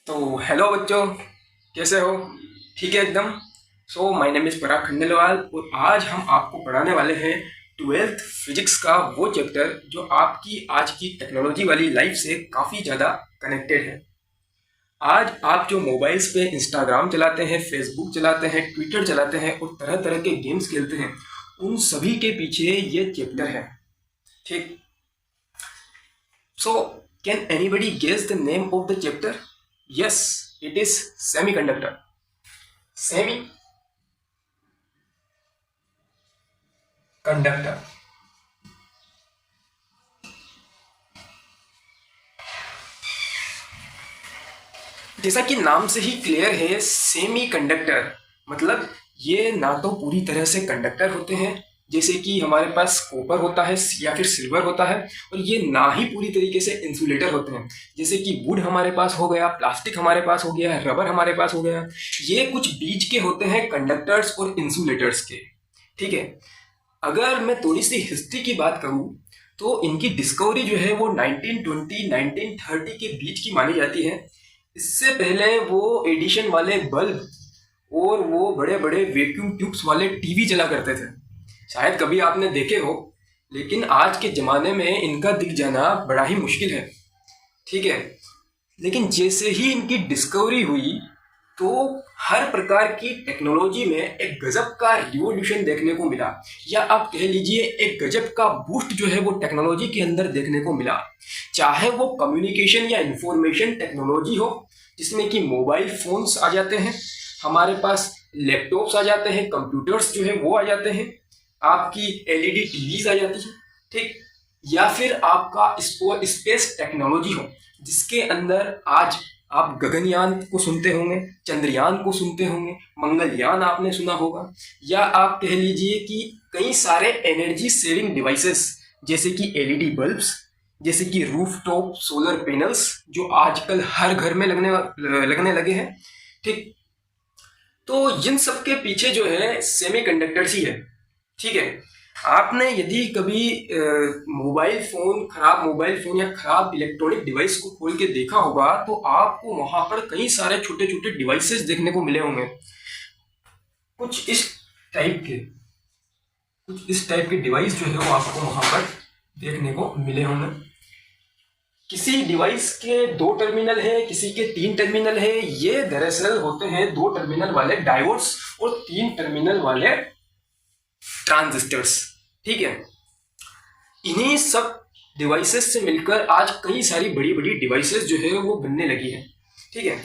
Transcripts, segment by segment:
तो हेलो बच्चों, कैसे हो? ठीक है एकदम। सो माय नेम इज़ पराग खंडेलवाल और आज हम आपको पढ़ाने वाले हैं ट्वेल्थ फिजिक्स का वो चैप्टर जो आपकी आज की टेक्नोलॉजी वाली लाइफ से काफ़ी ज़्यादा कनेक्टेड है। आज आप जो मोबाइल्स पे इंस्टाग्राम चलाते हैं, फेसबुक चलाते हैं, ट्विटर चलाते हैं और तरह तरह के गेम्स खेलते हैं, उन सभी के पीछे ये चैप्टर है। ठीक। So can anybody guess the name of the chapter? Yes, it is semiconductor. Semi conductor. जैसा कि नाम से ही क्लियर है, सेमी कंडक्टर मतलब ये ना तो पूरी तरह से कंडक्टर होते हैं जैसे कि हमारे पास कॉपर होता है या फिर सिल्वर होता है, और ये ना ही पूरी तरीके से इंसुलेटर होते हैं जैसे कि वुड हमारे पास हो गया, प्लास्टिक हमारे पास हो गया, रबर हमारे पास हो गया। ये कुछ बीच के होते हैं कंडक्टर्स और इंसुलेटर्स के। ठीक है। अगर मैं थोड़ी सी हिस्ट्री की बात करूं तो इनकी डिस्कवरी जो है वो 1920 1930 के बीच की मानी जाती है। इससे पहले वो एडिशन वाले बल्ब और वो बड़े बड़े वैक्यूम ट्यूब्स वाले टीवी चला करते थे। शायद कभी आपने देखे हो, लेकिन आज के ज़माने में इनका दिख जाना बड़ा ही मुश्किल है। ठीक है। लेकिन जैसे ही इनकी डिस्कवरी हुई तो हर प्रकार की टेक्नोलॉजी में एक गजब का रिवॉल्यूशन देखने को मिला, या आप कह लीजिए एक गजब का बूस्ट जो है वो टेक्नोलॉजी के अंदर देखने को मिला। चाहे वो कम्युनिकेशन या इंफॉर्मेशन टेक्नोलॉजी हो, जिसमें कि मोबाइल फोन्स आ जाते हैं, हमारे पास लैपटॉप्स आ जाते हैं, कंप्यूटर्स जो है वो आ जाते हैं, आपकी एलईडी टीवीज आ जाती है। ठीक। या फिर आपका स्पेस टेक्नोलॉजी हो, जिसके अंदर आज आप गगनयान को सुनते होंगे, चंद्रयान को सुनते होंगे, मंगलयान आपने सुना होगा, या आप कह लीजिए कि कई सारे एनर्जी सेविंग डिवाइसेस जैसे कि एलईडी बल्ब्स, जैसे कि रूफटॉप सोलर पैनल्स जो आजकल हर घर में लगने लगे हैं। ठीक। तो इन सब के पीछे जो है सेमीकंडक्टर्स ही है। ठीक है। आपने यदि कभी खराब मोबाइल फोन या खराब इलेक्ट्रॉनिक डिवाइस को खोल के देखा होगा तो आपको वहां पर कई सारे छोटे छोटे डिवाइसेस देखने को मिले होंगे। कुछ इस टाइप के कुछ इस टाइप के डिवाइस जो है वो आपको वहां पर देखने को मिले होंगे। किसी डिवाइस के 2 टर्मिनल है, किसी के 3 टर्मिनल है। ये दरअसल होते हैं 2 टर्मिनल वाले डायोड्स और 3 टर्मिनल वाले ट्रांजिस्टर्स। ठीक है। इन्हीं सब डिवाइसेस से मिलकर आज कई सारी बड़ी बड़ी डिवाइसेस जो है वो बनने लगी है। ठीक है।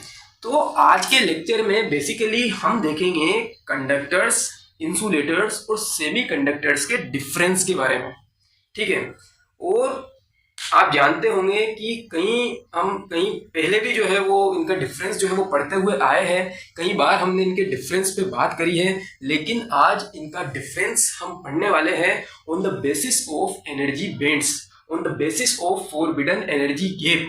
तो आज के लेक्चर में बेसिकली हम देखेंगे कंडक्टर्स, इंसुलेटर्स और सेमीकंडक्टर्स के डिफरेंस के बारे में। ठीक है। और आप जानते होंगे कि कहीं पहले भी जो है वो इनका डिफरेंस जो है वो पढ़ते हुए आए हैं। कई बार हमने इनके डिफरेंस पे बात करी है, लेकिन आज इनका डिफरेंस हम पढ़ने वाले हैं on the basis of energy bands, on the basis of forbidden energy gap.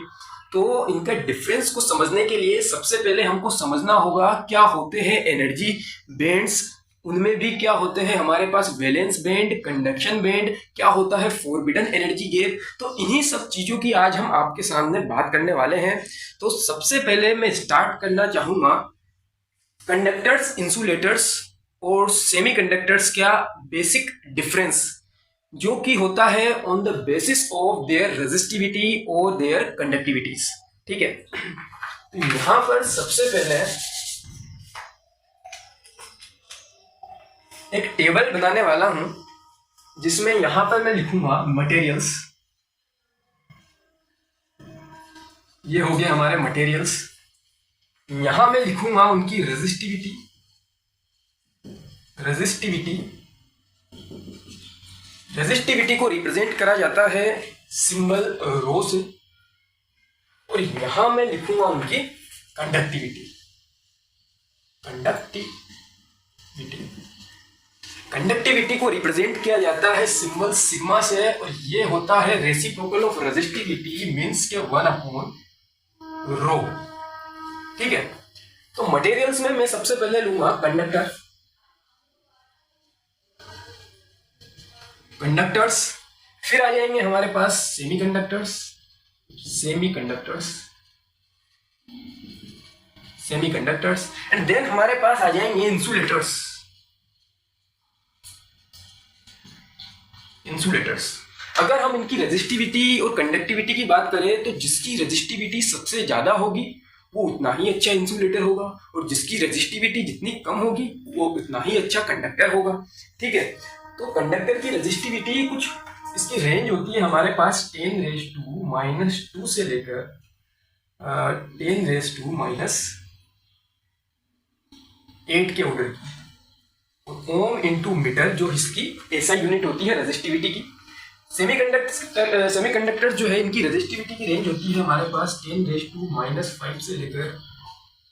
तो इनका डिफरेंस को समझने के लिए सबसे पहले हमको समझना होगा क्या होते हैं एनर्जी बैंड्स, उनमें भी क्या होते हैं हमारे पास वैलेंस बैंड, कंडक्शन बैंड, क्या होता है फॉरबिडन एनर्जी गैप। तो इन्हीं सब चीजों की आज हम आपके सामने बात करने वाले हैं। तो सबसे पहले मैं स्टार्ट करना चाहूंगा कंडक्टर्स, इंसुलेटर्स और सेमीकंडक्टर्स क्या बेसिक डिफरेंस जो कि होता है on the basis of their resistivity और देयर कंडक्टिविटीज। ठीक है। तो यहां पर सबसे पहले एक टेबल बनाने वाला हूं जिसमें यहां पर मैं लिखूंगा मटेरियल्स। ये हो गया हमारे मटेरियल्स। यहां मैं लिखूंगा उनकी रेजिस्टिविटी। रेजिस्टिविटी को रिप्रेजेंट करा जाता है सिंबल रो से, और यहां मैं लिखूंगा उनकी कंडक्टिविटी। कंडक्टिविटी को रिप्रेजेंट किया जाता है सिंबल सिग्मा से, और ये होता है रेसिप्रोकल ऑफ रेजिस्टिविटी मींस के 1/ρ। ठीक है। तो मटेरियल्स में मैं सबसे पहले लूंगा कंडक्टर्स, फिर आ जाएंगे हमारे पास सेमीकंडक्टर्स, सेमीकंडक्टर्स। एंड देन हमारे पास आ जाएंगे इंसुलेटर्स। अगर हम इनकी रेजिस्टिविटी और कंडक्टिविटी की बात करें तो जिसकी रेजिस्टिविटी सबसे ज्यादा होगी वो उतना ही अच्छा इंसुलेटर होगा, और जिसकी रेजिस्टिविटी जितनी कम होगी वो उतना ही अच्छा कंडक्टर होगा। ठीक है, तो कंडक्टर की रेजिस्टिविटी कुछ इसकी रेंज होती है हमारे पास 10⁻² से लेकर 10⁻8 के ऑर्डर की। ओम इंटू मीटर जो इसकी एसआई यूनिट होती है रेजिस्टिविटी की। सेमीकंडक्टर जो है इनकी रेजिस्टिविटी की रेंज होती है हमारे पास 10⁻5 से लेकर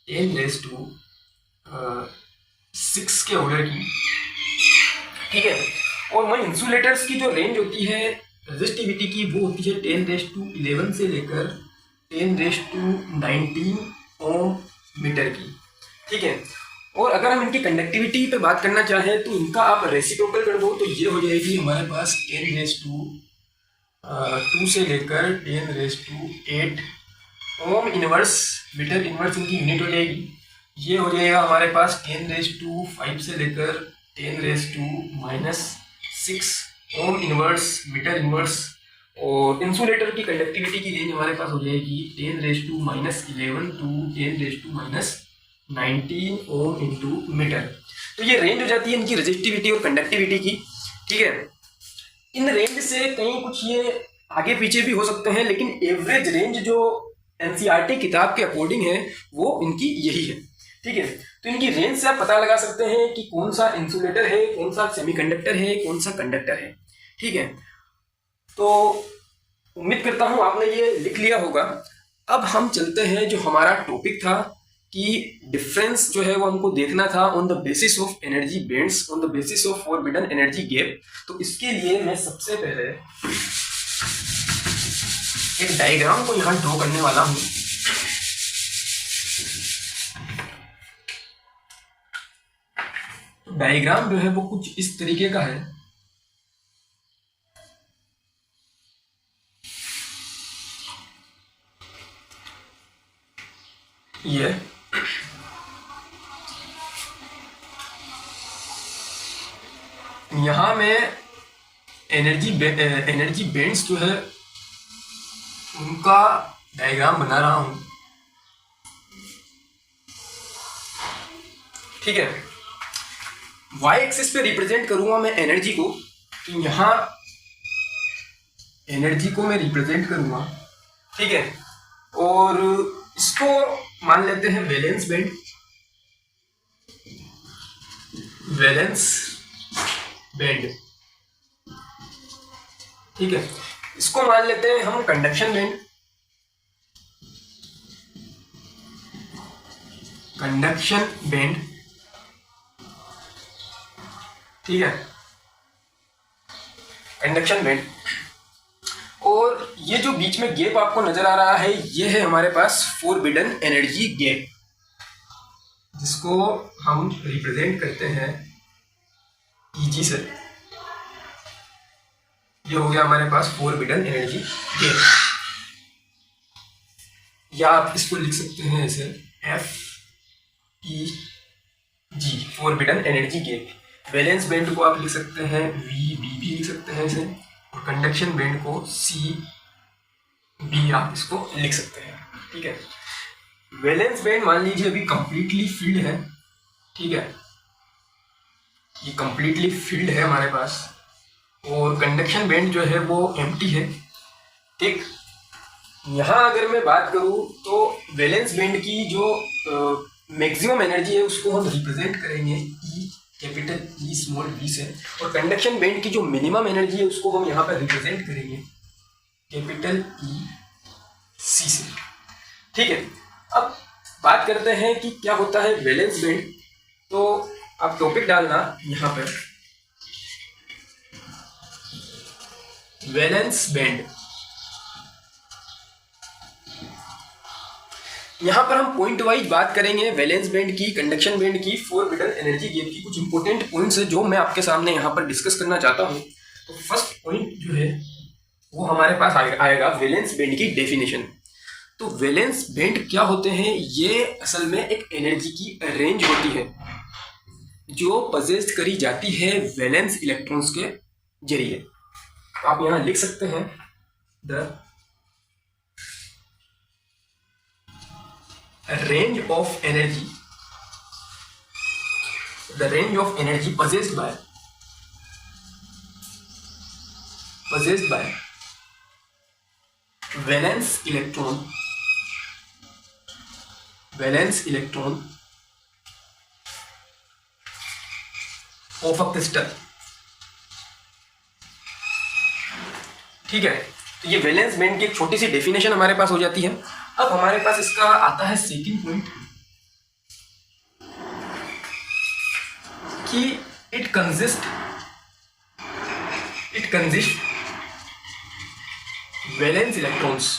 10⁻6 के ऑर्डर की। ठीक है, और वही इंसुलेटर्स की जो रेंज होती है रेजिस्टिविटी की वो होती है 10⁻11 से लेकर 10⁻19 ओम मीटर की। ठीक है, और अगर हम इनकी कंडक्टिविटी पे बात करना चाहें तो इनका आप रेसिप्रोकल कर दो तो ये हो जाएगी हमारे पास 10⁻2 से लेकर 10⁻8 ओम इनवर्स मीटर इनवर्स इनकी यूनिट हो जाएगी। ये हो जाएगा हमारे पास 10⁻5 से लेकर 10⁻6 ओम इनवर्स मीटर इनवर्स। और इंसुलेटर की कंडक्टिविटी की रेंज हमारे पास हो जाएगी 10⁻11 टू 10⁻19 ओम इंटू मीटर। तो ये रेंज हो जाती है इनकी रेजिस्टिविटी और कंडक्टिविटी की। ठीक है, इन रेंज से कहीं कुछ ये आगे पीछे भी हो सकते हैं, लेकिन एवरेज रेंज जो एनसीईआरटी किताब के अकॉर्डिंग है वो इनकी यही है। ठीक है, तो इनकी रेंज से आप पता लगा सकते हैं कि कौन सा इंसुलेटर है, कौन सा सेमीकंडक्टर है, कौन सा कंडक्टर है। ठीक है, तो उम्मीद करता हूं आपने ये लिख लिया होगा। अब हम चलते हैं जो हमारा टॉपिक था कि डिफरेंस जो है वो हमको देखना था on the basis of energy bands, on the basis of forbidden energy gap. तो इसके लिए मैं सबसे पहले एक डायग्राम को यहां ड्रॉ करने वाला हूं। डायग्राम जो है वो कुछ इस तरीके का है। ये यहां में एनर्जी बैंड्स जो है उनका डायग्राम बना रहा हूं। ठीक है, वाई एक्सिस पे रिप्रेजेंट करूंगा मैं एनर्जी को, तो यहां एनर्जी को मैं रिप्रेजेंट करूंगा। ठीक है, और इसको मान लेते हैं वैलेंस बैंड, ठीक है। इसको मान लेते हैं हम कंडक्शन बैंड, ठीक है, कंडक्शन बैंड। और ये जो बीच में गैप आपको नजर आ रहा है ये है हमारे पास फॉरबिडन एनर्जी गैप, जिसको हम रिप्रेजेंट करते हैं ईजी से। ये हो गया हमारे पास फॉरबिडन एनर्जी गैप, या आप इसको लिख सकते हैं ऐसे FEG, forbidden energy gap. Valence band को आप लिख सकते हैं VB भी लिख सकते हैं इसे, और कंडक्शन बैंड को CB आप इसको लिख सकते हैं। ठीक है, वैलेंस बैंड मान लीजिए अभी कंप्लीटली फिल्ड है। ठीक है, ये कंप्लीटली फिल्ड है हमारे पास, और कंडक्शन बैंड जो है वो एम्प्टी है। ठीक, यहाँ अगर मैं बात करूँ तो वैलेंस बैंड की जो मैक्सिमम एनर्जी है उसको हम रिप्रेजेंट करेंगे कैपिटल E स्मॉल v से, और कंडक्शन बैंड की जो मिनिमम एनर्जी है उसको हम यहाँ पर रिप्रेजेंट करेंगे कैपिटल EC से। ठीक है, अब बात करते हैं कि क्या होता है वैलेंस बैंड। तो आप टॉपिक डालना यहाँ पर, वैलेंस बैंड। यहाँ पर हम पॉइंट वाइज बात करेंगे वैलेंस बैंड की, कंडक्शन बैंड की, फॉरबिडन एनर्जी गैप की। कुछ इंपॉर्टेंट पॉइंट्स है जो मैं आपके सामने यहाँ पर डिस्कस करना चाहता हूँ। तो फर्स्ट पॉइंट जो है वो हमारे पास आएगा वैलेंस बैंड की डेफिनेशन। तो वैलेंस बैंड क्या होते हैं? ये असल में एक एनर्जी की रेंज होती है जो पजेस्ट करी जाती है वैलेंस इलेक्ट्रॉन्स के जरिए। आप यहां लिख सकते हैं the range of energy possessed by valence electron of a crystal। ठीक है, तो ये वैलेंस बैंड की एक छोटी सी डेफिनेशन हमारे पास हो जाती है। अब हमारे पास इसका आता है सेकंड पॉइंट कि इट कंसिस्ट वैलेंस इलेक्ट्रॉन्स।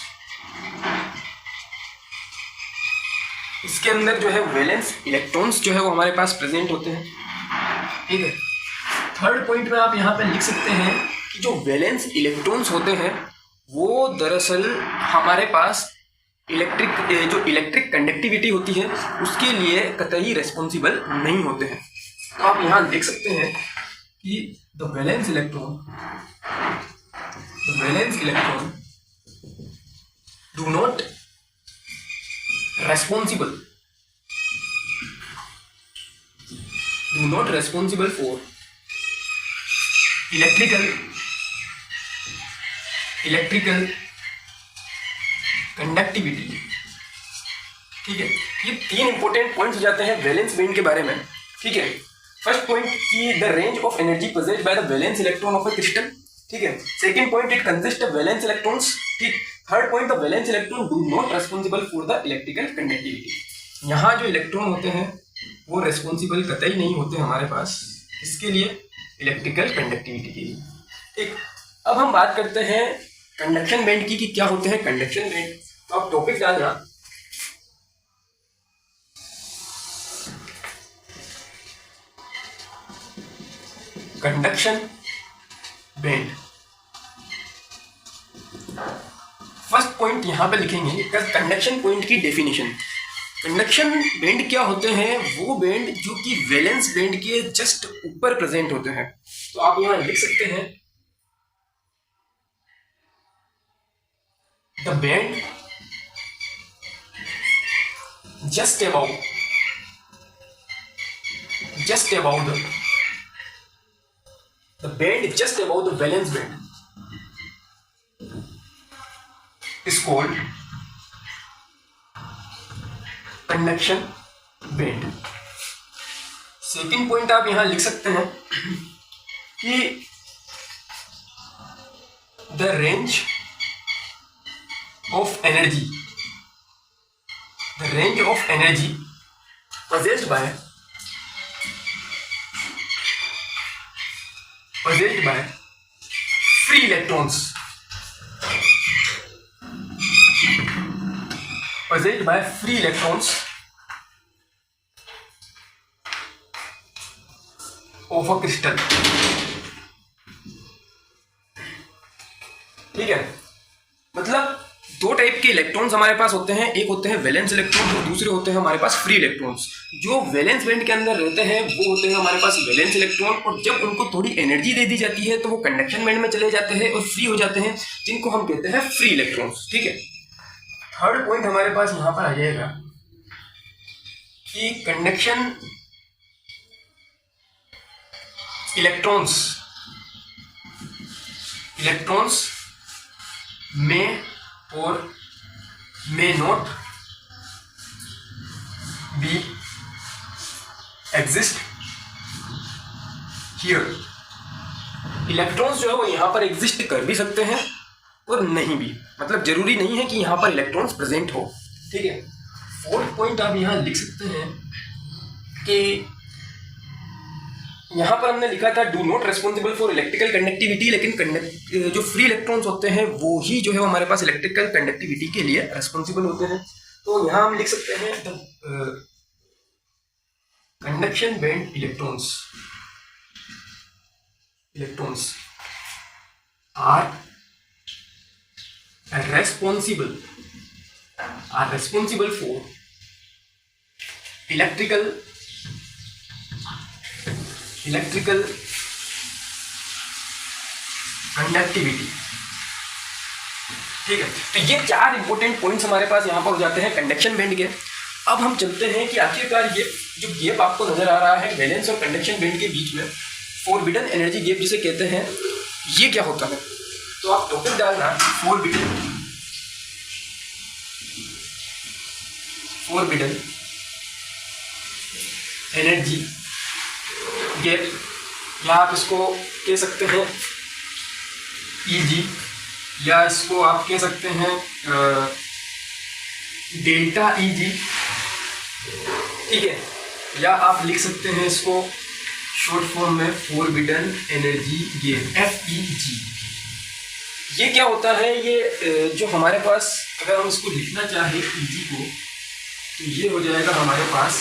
इसके अंदर जो है वैलेंस इलेक्ट्रॉन्स जो है वो हमारे पास प्रेजेंट होते हैं। ठीक है, थर्ड पॉइंट में आप यहाँ पे लिख सकते हैं कि जो वैलेंस इलेक्ट्रॉन्स होते हैं वो दरअसल हमारे पास इलेक्ट्रिक कंडक्टिविटी होती है उसके लिए कतई रेस्पॉन्सिबल नहीं होते हैं। तो आप यहाँ देख सकते हैं कि the valence electron do not responsible for electrical conductivity. ठीक है, ये तीन इंपॉर्टेंट पॉइंट्स हो जाते हैं वैलेंस बैंड के बारे में। ठीक है, फर्स्ट पॉइंट कि the range of energy possessed by the valence electron of a crystal. ठीक है, second point it consist of valence electrons. ठीक, third point the valence electron do not responsible for the electrical conductivity. यहाँ जो electron होते हैं वो responsible कतई नहीं होते हमारे पास इसके लिए, इलेक्ट्रिकल कंडक्टिविटी के लिए। ठीक, अब हम बात करते हैं कंडक्शन बैंड की कि क्या होते हैं कंडक्शन बैंड। तो आप टॉपिक डालना कंडक्शन बैंड। फर्स्ट पॉइंट यहां पे लिखेंगे कंडक्शन पॉइंट की डेफिनेशन। कंडक्शन बैंड क्या होते हैं? वो बैंड जो कि वैलेंस बैंड के जस्ट ऊपर प्रेजेंट होते हैं। तो आप यहां लिख सकते हैं the band just above the band just above the valence band is called conduction band। Second point आप यहां लिख सकते हैं कि the range of energy possessed by free electrons of a crystal। ठीक है, मतलब दो टाइप के इलेक्ट्रॉन्स हमारे पास होते हैं, एक होते हैं वैलेंस इलेक्ट्रॉन्स और दूसरे होते हैं हमारे पास फ्री इलेक्ट्रॉन्स। जो वैलेंस बैंड के अंदर रहते हैं वो होते हैं हमारे पास वैलेंस इलेक्ट्रॉन, और जब उनको थोड़ी एनर्जी दे दी जाती है तो वो कंडक्शन बैंड में चले जाते हैं और फ्री हो जाते हैं, जिनको हम कहते हैं फ्री इलेक्ट्रॉन्स। ठीक है, थर्ड पॉइंट हमारे पास यहाँ पर आ जाएगा कि कंडक्शन इलेक्ट्रॉन्स में or may not be exist here। Electrons जो है वो यहाँ पर एग्जिस्ट कर भी सकते हैं और नहीं भी, मतलब जरूरी नहीं है कि यहाँ पर इलेक्ट्रॉन्स प्रेजेंट हो। ठीक है, फोर्थ पॉइंट आप यहाँ लिख सकते हैं कि यहाँ पर हमने लिखा था do not responsible for electrical conductivity, लेकिन जो फ्री इलेक्ट्रॉन्स होते हैं वो ही जो है वो हमारे पास इलेक्ट्रिकल कंडक्टिविटी के लिए रेस्पॉन्सिबल होते हैं। तो यहाँ हम लिख सकते हैं conduction band electrons are responsible are responsible for electrical conductivity. ठीक है, तो ये 4 इंपॉर्टेंट पॉइंट्स हमारे पास यहाँ पर हो जाते हैं कंडक्शन बैंड के। अब हम चलते हैं कि आखिरकार ये जो गैप आपको नजर आ रहा है वैलेंस और कंडक्शन बैंड के बीच में, फॉरबिडन एनर्जी गैप जिसे कहते हैं, ये क्या होता है। तो आप टॉपिक डालना फॉरबिडन एनर्जी गैप, या आप इसको कह सकते हैं ईजी, या इसको आप कह सकते हैं डेल्टा ईजी। ठीक है, या आप लिख सकते हैं इसको शॉर्ट फॉर्म में फॉरबिडन एनर्जी गैप, FEG। ये क्या होता है, ये जो हमारे पास, अगर हम इसको लिखना चाहें ईजी को, तो ये हो जाएगा हमारे पास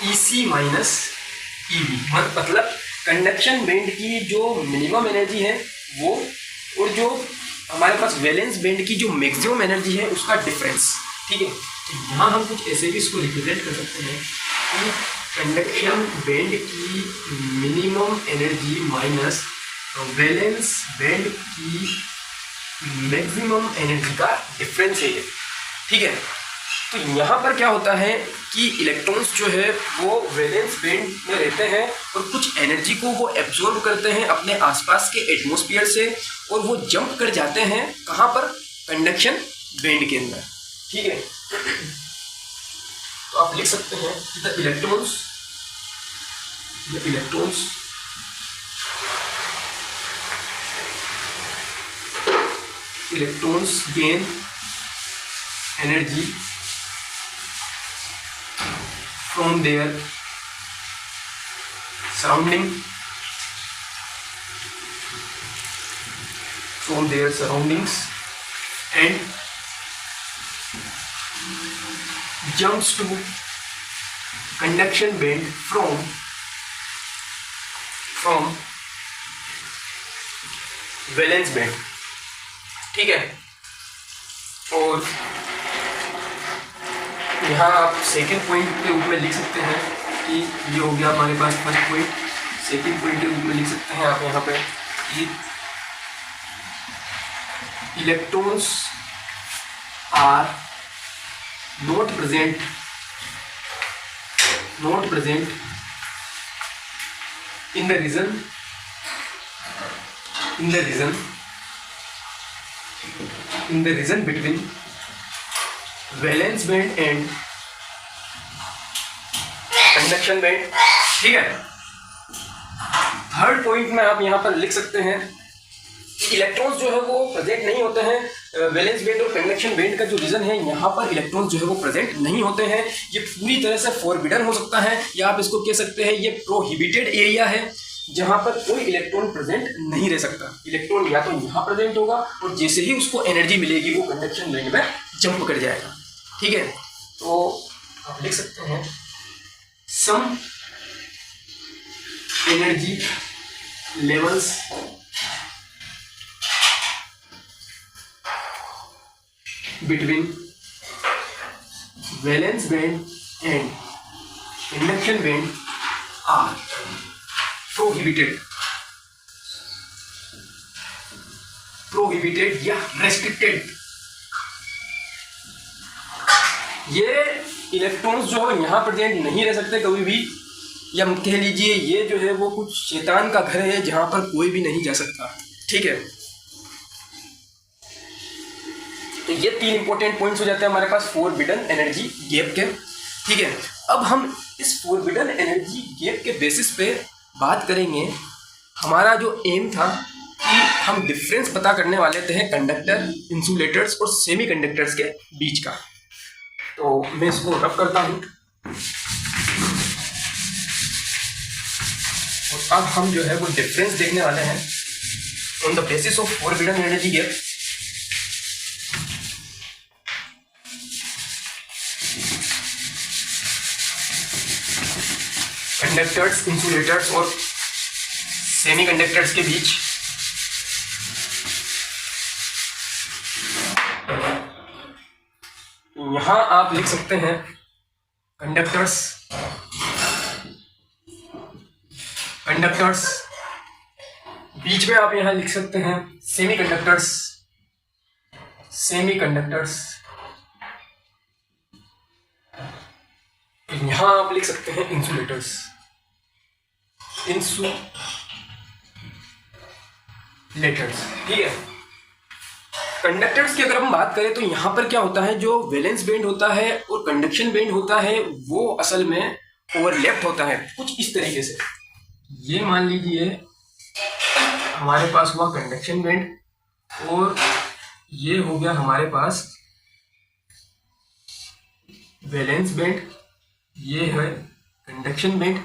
EC माइनस EB, मतलब कंडक्शन बैंड की जो मिनिमम एनर्जी है वो, और जो हमारे पास वैलेंस बैंड की जो मैक्सिमम एनर्जी है उसका डिफरेंस। ठीक है, तो यहाँ हम कुछ ऐसे भी इसको रिप्रेजेंट कर सकते हैं कि कंडक्शन बैंड की minimum energy minus valence band की मैक्सिमम एनर्जी का डिफरेंस है ये। ठीक है, तो यहाँ पर क्या होता है कि इलेक्ट्रॉन्स जो है वो वैलेंस बैंड में रहते हैं और कुछ एनर्जी को वो एब्जॉर्ब करते हैं अपने आसपास के एटमॉस्फेयर से, और वो जंप कर जाते हैं कहाँ पर, कंडक्शन बैंड के अंदर। ठीक है, तो आप लिख सकते हैं कि the electrons gain energy from their surroundings and jumps to conduction band from valence band। ठीक है, और यहाँ आप सेकेंड पॉइंट के रूप में लिख सकते हैं कि ये हो गया हमारे पास फर्स्ट पॉइंट। सेकेंड पॉइंट के रूप में लिख सकते हैं आप यहाँ पे कि electrons are not present in the region between valence band and conduction band. ठीक है, थर्ड पॉइंट में आप यहाँ पर लिख सकते हैं कि इलेक्ट्रॉन्स जो है वो प्रेजेंट नहीं होते हैं वैलेंस बैंड और कंडक्शन बैंड का जो रीजन है, यहाँ पर इलेक्ट्रॉन्स जो है वो प्रेजेंट नहीं होते हैं। ये पूरी तरह से फॉरबिडन हो सकता है, या आप इसको कह सकते हैं ये प्रोहिबिटेड एरिया है जहाँ पर कोई इलेक्ट्रॉन प्रेजेंट नहीं रह सकता। इलेक्ट्रॉन या तो यहाँ प्रेजेंट होगा और जैसे ही उसको एनर्जी मिलेगी वो कंडक्शन बैंड में जंप कर जाएगा। ठीक है, तो आप लिख सकते हैं some energy levels between valence band and conduction band are prohibited या रेस्ट्रिक्टेड। ये इलेक्ट्रॉन्स जो है यहाँ प्रेजेंट नहीं रह सकते कभी भी, या कह लीजिए ये जो है वो कुछ शैतान का घर है जहाँ पर कोई भी नहीं जा सकता। ठीक है, तो ये 3 इंपॉर्टेंट पॉइंट्स हो जाते हैं हमारे पास फॉरबिडन एनर्जी गैप के। ठीक है, अब हम इस फॉरबिडन एनर्जी गैप के बेसिस पे बात करेंगे। हमारा जो एम था कि हम डिफरेंस पता करने वाले थे कंडक्टर, इंसुलेटर्स और सेमी कंडक्टर्स के बीच का। तो मैं इसको रब करता हूँ और अब हम जो है वो डिफरेंस देखने वाले हैं on the basis of forbidden energy gap. Conductors, insulators और सेमी कंडक्टर्स के बीच यहाँ आप लिख सकते हैं कंडक्टर्स, कंडक्टर्स। बीच में आप यहाँ लिख सकते हैं सेमी कंडक्टर्स, सेमी कंडक्टर्स। यहाँ आप लिख सकते हैं इंसुलेटर्स, इंसुलेटर्स। ठीक है। कंडक्टर्स की अगर हम बात करें तो यहाँ पर क्या होता है, जो वैलेंस बैंड होता है और कंडक्शन बैंड होता है वो असल में ओवरलैप होता है कुछ इस तरीके से। ये मान लीजिए हमारे पास हुआ कंडक्शन बैंड और ये हो गया हमारे पास वैलेंस बैंड, ये है कंडक्शन बैंड।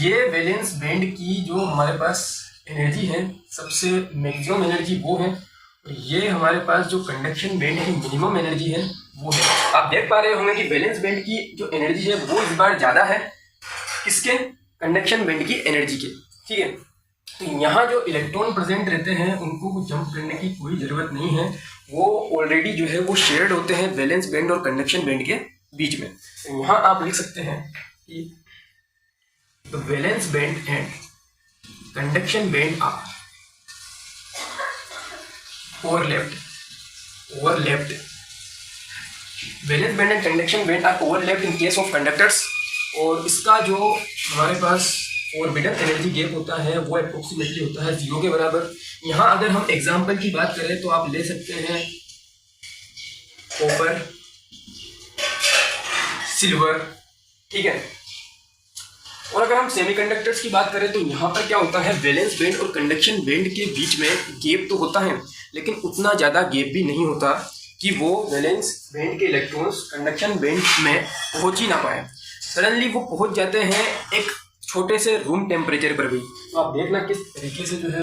ये वैलेंस बैंड की जो हमारे पास एनर्जी है, सबसे मैक्सिमम एनर्जी वो है, और ये हमारे पास जो कंडक्शन बैंड की मिनिमम एनर्जी है वो है। आप देख पा रहे होंगे कि वैलेंस बैंड की जो एनर्जी है वो इस बार ज़्यादा है किसके, कंडक्शन बैंड की एनर्जी के। ठीक है। तो यहाँ जो इलेक्ट्रॉन प्रेजेंट रहते हैं उनको जंप करने की कोई ज़रूरत नहीं है, वो ऑलरेडी जो है वो शेयर्ड होते हैं वैलेंस बैंड और कंडक्शन बैंड के बीच में। तो यहाँ आप लिख सकते हैं कि the valence band and conduction band are overlapped, valence band and conduction band are overlapped in case of conductors. और इसका जो हमारे पास ऑर्बिटल एनर्जी गैप होता है वो अप्रोक्सीमेटली होता है 0 के बराबर। यहाँ अगर हम एग्जांपल की बात करें तो आप ले सकते हैं कॉपर, सिल्वर। ठीक है। और अगर हम सेमीकंडक्टर्स की बात करें तो यहाँ पर क्या होता है, वैलेंस बैंड और कंडक्शन बैंड के बीच में गैप तो होता है लेकिन उतना ज़्यादा गैप भी नहीं होता कि वो वैलेंस बैंड के इलेक्ट्रॉन्स कंडक्शन बैंड में पहुँच ही ना पाए। सडनली वो पहुँच जाते हैं एक छोटे से रूम टेम्परेचर पर भी। तो आप देखना किस तरीके से जो है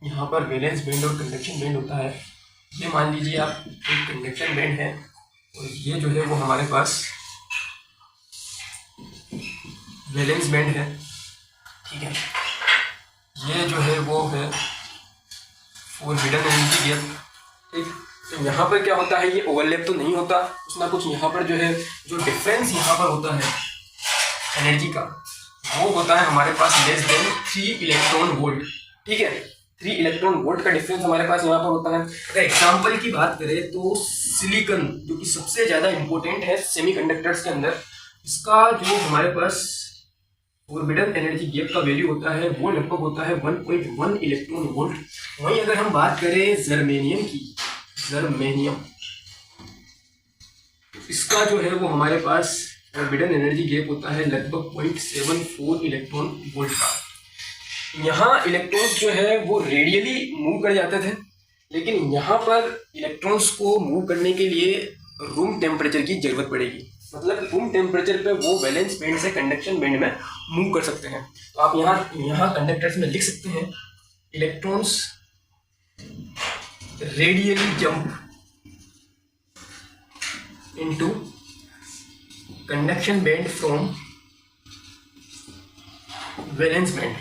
यहाँ पर वैलेंस बैंड और कंडक्शन बैंड होता है। ये मान लीजिए आप एक कंडक्शन बैंड है और ये जो है वो हमारे पास वैलेंस बैंड है। ठीक है। ये जो है वो है फॉरबिडन एनर्जी गैप। ठीक। तो यहाँ पर क्या होता है, ये ओवरलैप तो नहीं होता, कुछ ना कुछ यहाँ पर जो है जो डिफरेंस यहाँ पर होता है एनर्जी का वो होता है हमारे पास लेस देन 3 इलेक्ट्रॉन वोल्ट। ठीक है। 3 इलेक्ट्रॉन वोल्ट का डिफरेंस हमारे पास यहाँ पर होता है। अगर एग्जाम्पल की बात करें तो सिलिकॉन जो कि सबसे ज़्यादा इंपॉर्टेंट है सेमीकंडक्टर्स के अंदर, इसका जो हमारे पास ऑर्बिटल एनर्जी गैप का वैल्यू होता है वो लगभग होता है 1.1 इलेक्ट्रॉन वोल्ट। वहीं अगर हम बात करें जर्मेनियम की, जर्मेनियम, इसका जो है वो हमारे पास ऑर्बिटल एनर्जी गैप होता है लगभग 0.74 इलेक्ट्रॉन वोल्ट का। यहाँ इलेक्ट्रॉन्स जो है वो रेडियली मूव कर जाते थे, लेकिन यहाँ पर इलेक्ट्रॉन्स को मूव करने के लिए रूम टेम्परेचर की जरूरत पड़ेगी। मतलब रूम टेम्परेचर पे वो वैलेंस बैंड से कंडक्शन बैंड में मूव कर सकते हैं। तो आप यहाँ कंडक्टर्स में लिख सकते हैं electrons radially jump into conduction band from valence band.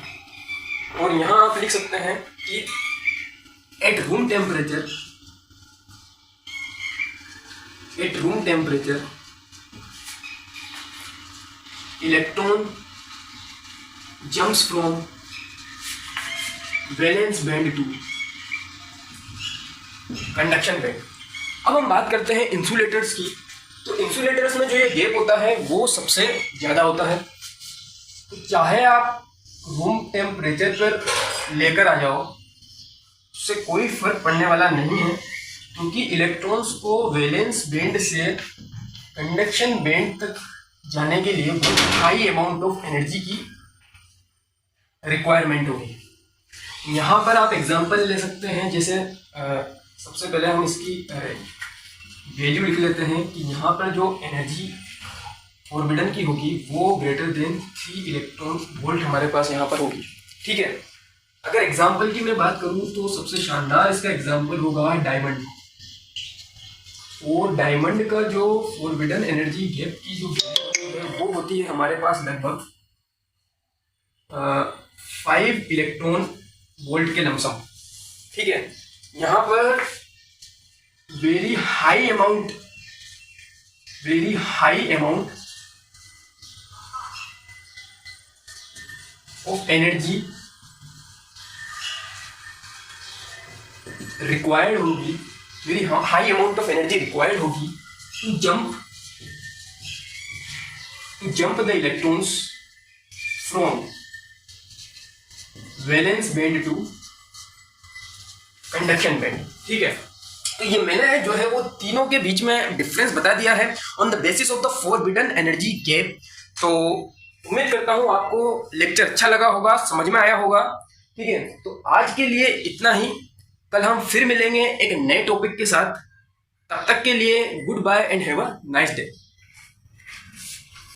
और यहाँ आप लिख सकते हैं कि at room temperature electron jumps from valence band to conduction band. अब हम बात करते हैं इंसुलेटर्स की। तो इंसुलेटर्स में जो ये गैप होता है वो सबसे ज़्यादा होता है। तो चाहे आप रूम टेम्परेचर पर लेकर आ जाओ, उससे कोई फर्क पड़ने वाला नहीं है, क्योंकि इलेक्ट्रॉन्स को वैलेंस बैंड से कंडक्शन बैंड तक जाने के लिए बहुत हाई अमाउंट ऑफ एनर्जी की रिक्वायरमेंट होगी। यहाँ पर आप एग्जांपल ले सकते हैं, जैसे सबसे पहले हम इसकी वैल्यू लिख लेते हैं कि यहाँ पर जो एनर्जी ऑर्बिटल की होगी वो ग्रेटर देन 3 इलेक्ट्रॉन वोल्ट हमारे पास यहाँ पर होगी। ठीक है। अगर एग्जांपल की मैं बात करूँ तो सबसे शानदार इसका एग्जांपल होगा डायमंड। और डायमंड का जो ऑर्बिटल एनर्जी गैप की जो है वो होती है हमारे पास लगभग 5 इलेक्ट्रॉन वोल्ट के लमसम। ठीक है। यहाँ पर very high amount very high amount of energy required होगी, very high amount of energy required होगी to jump the electrons from valence band to conduction band. ठीक है, तो ये मैंने जो है वो तीनों के बीच में डिफरेंस बता दिया है on the basis of the forbidden energy gap. तो उम्मीद करता हूँ आपको लेक्चर अच्छा लगा होगा, समझ में आया होगा। ठीक है, तो आज के लिए इतना ही। कल हम फिर मिलेंगे एक नए टॉपिक के साथ। तब तक के लिए good bye and have a nice day.